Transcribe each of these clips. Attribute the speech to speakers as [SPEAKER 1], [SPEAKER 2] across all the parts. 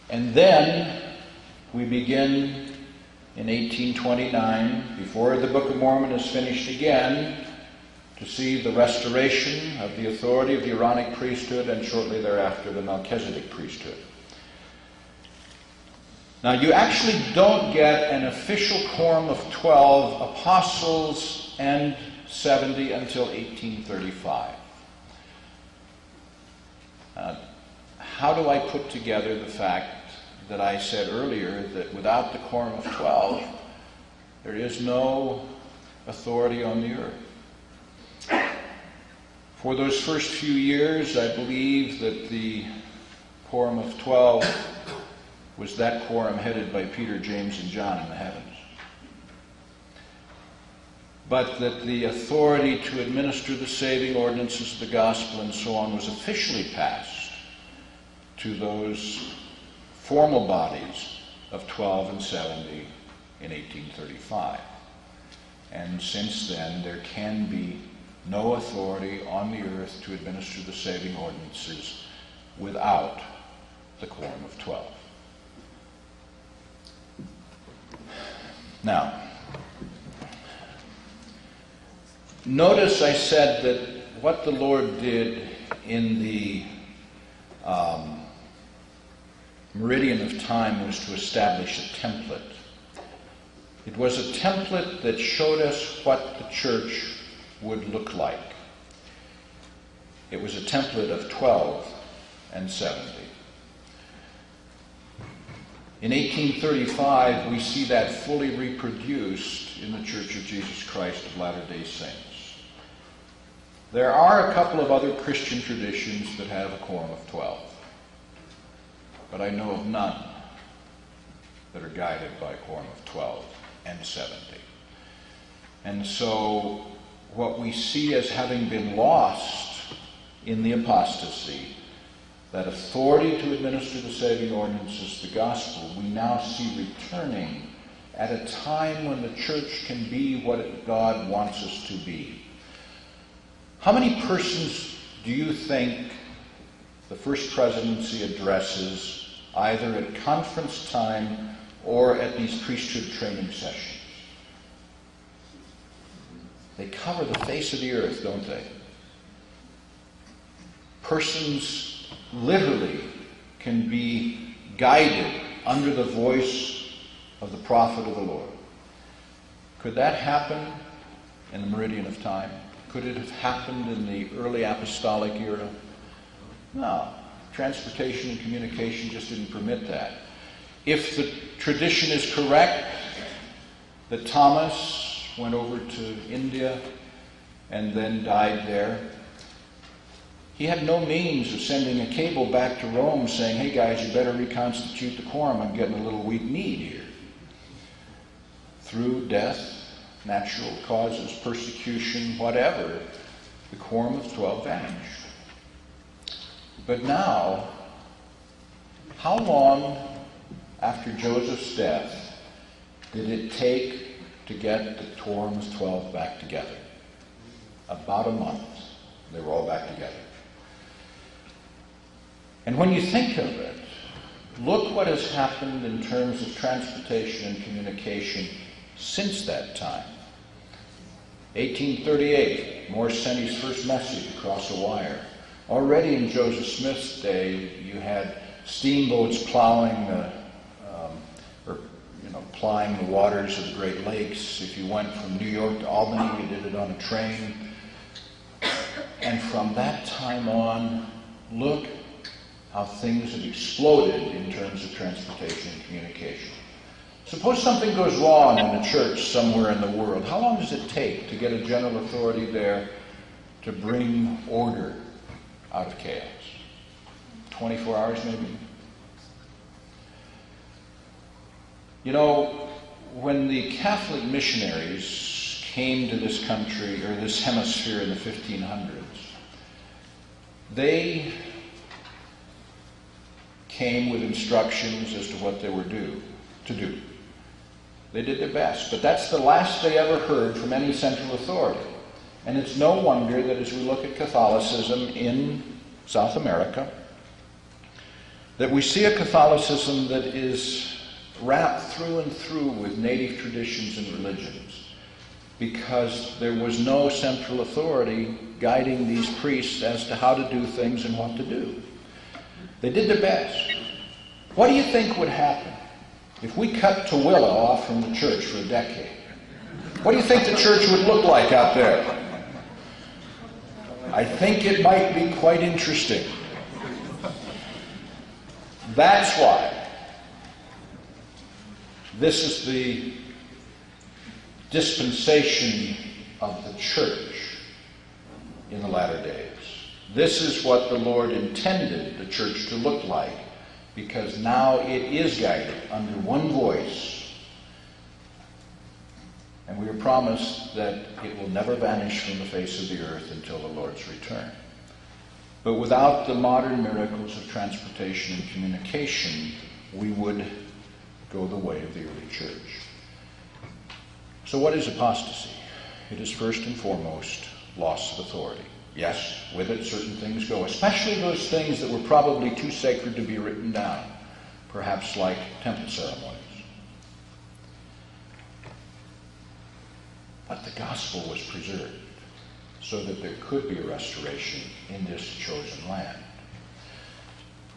[SPEAKER 1] And then we begin in 1829, before the Book of Mormon is finished again, to see the restoration of the authority of the Aaronic priesthood and shortly thereafter the Melchizedek priesthood. Now, you actually don't get an official quorum of 12 apostles and 70 until 1835. How do I put together the fact that I said earlier that without the quorum of 12, there is no authority on the earth? For those first few years, I believe that the quorum of 12 was that quorum headed by Peter, James, and John in the heavens. But that the authority to administer the saving ordinances of the gospel and so on was officially passed to those formal bodies of 12 and 70 in 1835. And since then, there can be no authority on the earth to administer the saving ordinances without the quorum of 12. Now, notice I said that what the Lord did in the meridian of time was to establish a template. It was a template that showed us what the church would look like. It was a template of 12 and 70. In 1835, we see that fully reproduced in the Church of Jesus Christ of Latter-day Saints. There are a couple of other Christian traditions that have a quorum of 12, but I know of none that are guided by a quorum of 12 and 70. And so what we see as having been lost in the apostasy, that authority to administer the saving ordinances of the gospel, we now see returning at a time when the church can be what God wants us to be. How many persons do you think the First Presidency addresses either at conference time or at these priesthood training sessions? They cover the face of the earth, don't they? Persons literally can be guided under the voice of the prophet of the Lord. Could that happen in the meridian of time? Could it have happened in the early apostolic era? No. Transportation and communication just didn't permit that. If the tradition is correct, that Thomas went over to India and then died there, he had no means of sending a cable back to Rome saying, hey guys, you better reconstitute the quorum, I'm getting a little weak-kneed here. Through death, natural causes, persecution, whatever, the quorum of 12 vanished. But now, how long after Joseph's death did it take to get the quorum of 12 back together? About a month. They were all back together. And when you think of it, look what has happened in terms of transportation and communication since that time. 1838, Morse sent his first message across a wire. Already in Joseph Smith's day, you had steamboats plowing plying the waters of the Great Lakes. If you went from New York to Albany, you did it on a train. And from that time on, look how things have exploded in terms of transportation and communication. Suppose something goes wrong in the church somewhere in the world. How long does it take to get a general authority there to bring order out of chaos? 24 hours maybe? You know, when the Catholic missionaries came to this country, or this hemisphere in the 1500s, they came with instructions as to what they were to do. They did their best, but that's the last they ever heard from any central authority. And it's no wonder that as we look at Catholicism in South America, that we see a Catholicism that is wrapped through and through with native traditions and religions, because there was no central authority guiding these priests as to how to do things and what to do. They did their best. What do you think would happen if we cut Tooele off from the church for a decade? What do you think the church would look like out there? I think it might be quite interesting. That's why this is the dispensation of the church in the latter days. This is what the Lord intended the church to look like, because now it is guided under one voice, and we are promised that it will never vanish from the face of the earth until the Lord's return. But without the modern miracles of transportation and communication, we would go the way of the early church. So what is apostasy? It is first and foremost loss of authority. Yes, with it certain things go, especially those things that were probably too sacred to be written down, perhaps like temple ceremonies. But the gospel was preserved so that there could be a restoration in this chosen land.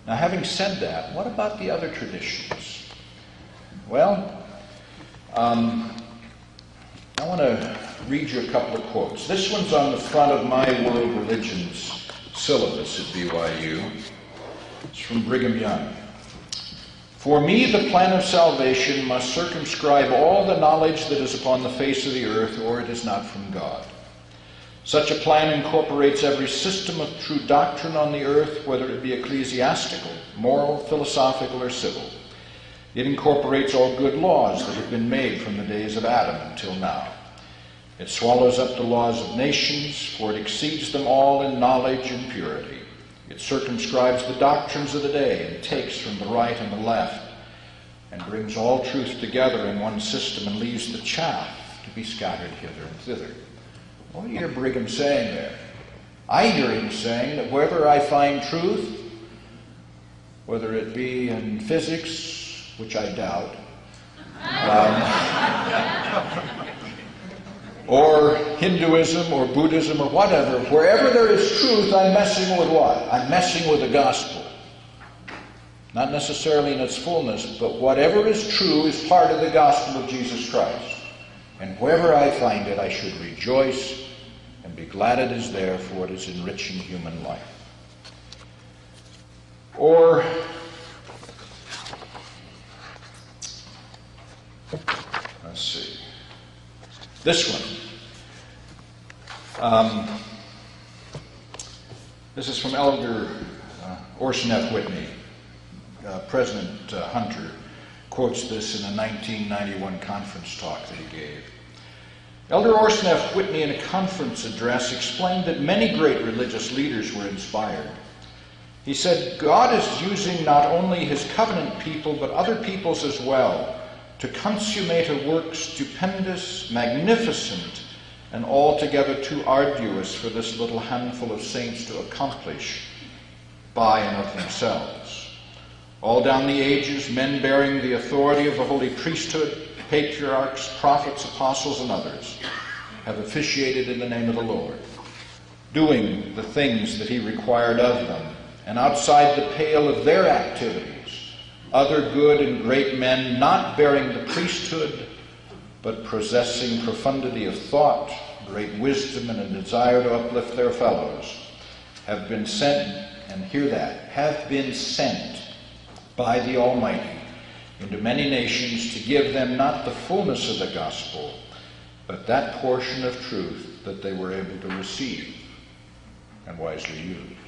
[SPEAKER 1] Now, having said that, what about the other traditions? Well, I want to read you a couple of quotes. This one's on the front of my World Religions syllabus at BYU. It's from Brigham Young. For me, the plan of salvation must circumscribe all the knowledge that is upon the face of the earth, or it is not from God. Such a plan incorporates every system of true doctrine on the earth, whether it be ecclesiastical, moral, philosophical, or civil. It incorporates all good laws that have been made from the days of Adam until now. It swallows up the laws of nations, for it exceeds them all in knowledge and purity. It circumscribes the doctrines of the day and takes from the right and the left and brings all truth together in one system and leaves the chaff to be scattered hither and thither. What do you hear Brigham saying there? I hear him saying that wherever I find truth, whether it be in physics, which I doubt, or Hinduism or Buddhism or whatever, wherever there is truth, I'm messing with what? I'm messing with the gospel. Not necessarily in its fullness, but whatever is true is part of the gospel of Jesus Christ. And wherever I find it, I should rejoice and be glad it is there, for it is enriching human life. Or, let's see, this one. This is from Elder Orson F. Whitney. President Hunter quotes this in a 1991 conference talk that he gave. Elder Orson F. Whitney, in a conference address, explained that many great religious leaders were inspired. He said, God is using not only his covenant people, but other peoples as well, to consummate a work stupendous, magnificent, and altogether too arduous for this little handful of saints to accomplish by and of themselves. All down the ages, men bearing the authority of the holy priesthood, patriarchs, prophets, apostles, and others, have officiated in the name of the Lord, doing the things that he required of them, and outside the pale of their activities, other good and great men, not bearing the priesthood, but possessing profundity of thought, great wisdom, and a desire to uplift their fellows, have been sent, and hear that, have been sent by the Almighty into many nations to give them not the fullness of the gospel, but that portion of truth that they were able to receive and wisely use.